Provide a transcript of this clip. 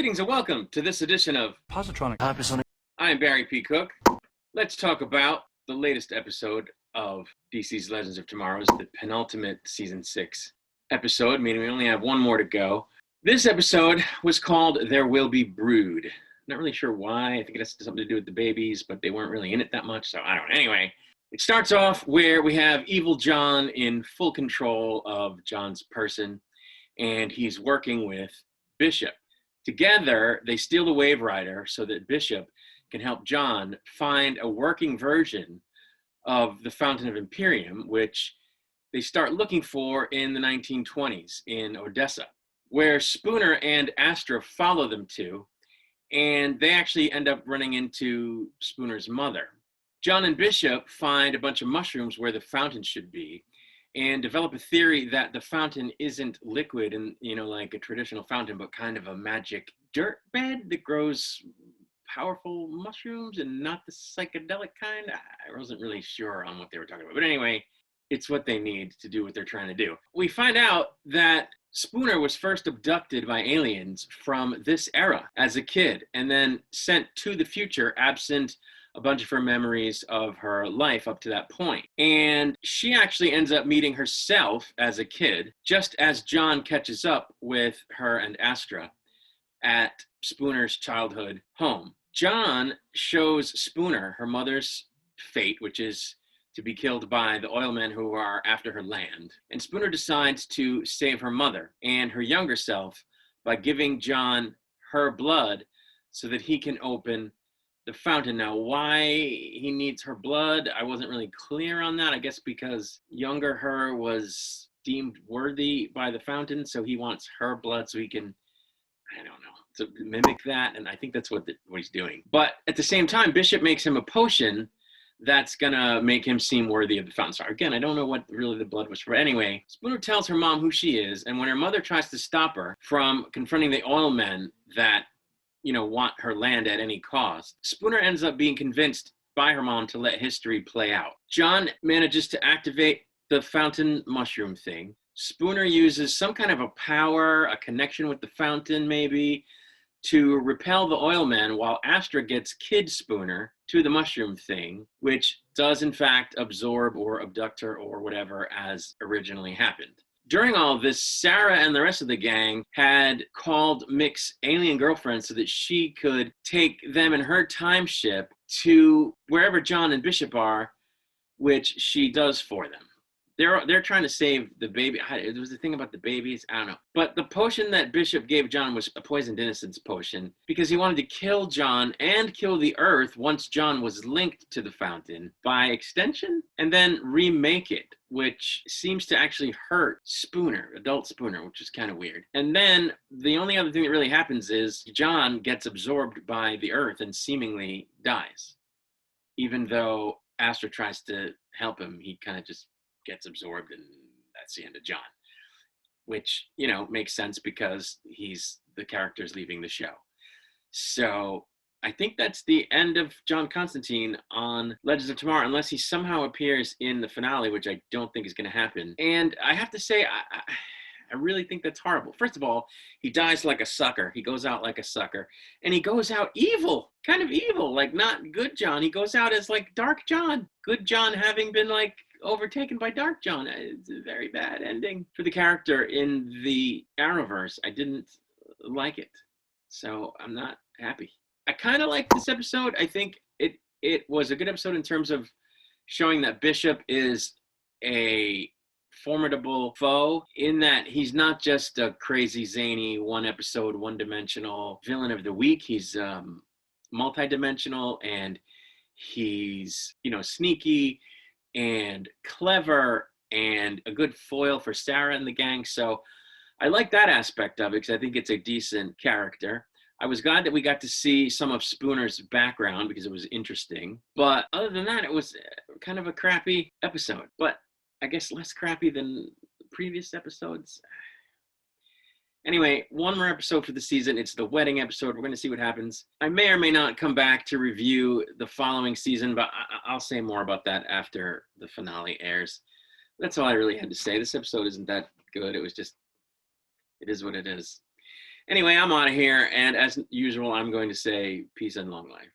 Greetings and welcome to this edition of Positronic. I am Barry P. Cook. Let's talk about the latest episode of DC's Legends of Tomorrow, the penultimate season 6 episode, meaning we only have one more to go. This episode was called There Will Be Brood. Not really sure why. I think it has something to do with the babies, but they weren't really in it that much, so I don't know. Anyway, it starts off where we have Evil John in full control of John's person, and he's working with Bishop. Together, they steal the Wave Rider so that Bishop can help John find a working version of the Fountain of Imperium, which they start looking for in the 1920s in Odessa, where Spooner and Astra follow them to, and they actually end up running into Spooner's mother. John and Bishop find a bunch of mushrooms where the fountain should be and develop a theory that the fountain isn't liquid and, like a traditional fountain, but kind of a magic dirt bed that grows powerful mushrooms and not the psychedelic kind. I wasn't really sure on what they were talking about. But anyway, it's what they need to do what they're trying to do. We find out that Spooner was first abducted by aliens from this era as a kid and then sent to the future absent a bunch of her memories of her life up to that point. And she actually ends up meeting herself as a kid, just as John catches up with her and Astra at Spooner's childhood home. John shows Spooner her mother's fate, which is to be killed by the oilmen who are after her land. And Spooner decides to save her mother and her younger self by giving John her blood so that he can open the fountain. Now, why he needs her blood, I wasn't really clear on that. I guess because younger her was deemed worthy by the fountain, so he wants her blood so he can, I don't know, to mimic that, and I think that's what he's doing. But at the same time, Bishop makes him a potion that's gonna make him seem worthy of the fountain. So again, I don't know what really the blood was for. Anyway, Spooner tells her mom who she is, and when her mother tries to stop her from confronting the oil men that want her land at any cost, Spooner ends up being convinced by her mom to let history play out. John manages to activate the fountain mushroom thing. Spooner uses some kind of a power, a connection with the fountain maybe, to repel the oilmen, while Astra gets Kid Spooner to the mushroom thing, which does in fact absorb or abduct her or whatever as originally happened. During all of this, Sarah and the rest of the gang had called Mick's alien girlfriend so that she could take them in her time ship to wherever John and Bishop are, which she does for them. They're trying to save the baby. There was the thing about the babies. I don't know. But the potion that Bishop gave John was a poisoned innocence potion because he wanted to kill John and kill the Earth once John was linked to the fountain by extension, and then remake it, which seems to actually hurt Spooner, adult Spooner, which is kind of weird. And then the only other thing that really happens is John gets absorbed by the Earth and seemingly dies. Even though Astra tries to help him, he kind of just gets absorbed, and that's the end of John, which makes sense because the character's leaving the show. So I think that's the end of John Constantine on Legends of Tomorrow, unless he somehow appears in the finale, which I don't think is going to happen. And I have to say, I really think that's horrible. First of all, he dies like a sucker. He goes out like a sucker, and he goes out evil, kind of evil, like not good John. He goes out as like Dark John, good John having been like overtaken by Dark John. It's a very bad ending for the character in the Arrowverse. I didn't like it, so I'm not happy. I kind of like this episode. I think it was a good episode in terms of showing that Bishop is a formidable foe, in that he's not just a crazy, zany, one-episode, one-dimensional villain of the week. He's multi-dimensional, and he's sneaky and clever and a good foil for Sarah and the gang. So I like that aspect of it because I think it's a decent character. I was glad that we got to see some of Spooner's background because it was interesting. But other than that, it was kind of a crappy episode. But I guess less crappy than previous episodes. Anyway, one more episode for the season. It's the wedding episode. We're going to see what happens. I may or may not come back to review the following season, but I'll say more about that after the finale airs. That's all I really had to say. This episode isn't that good. It is what it is. Anyway, I'm out of here, and as usual, I'm going to say peace and long life.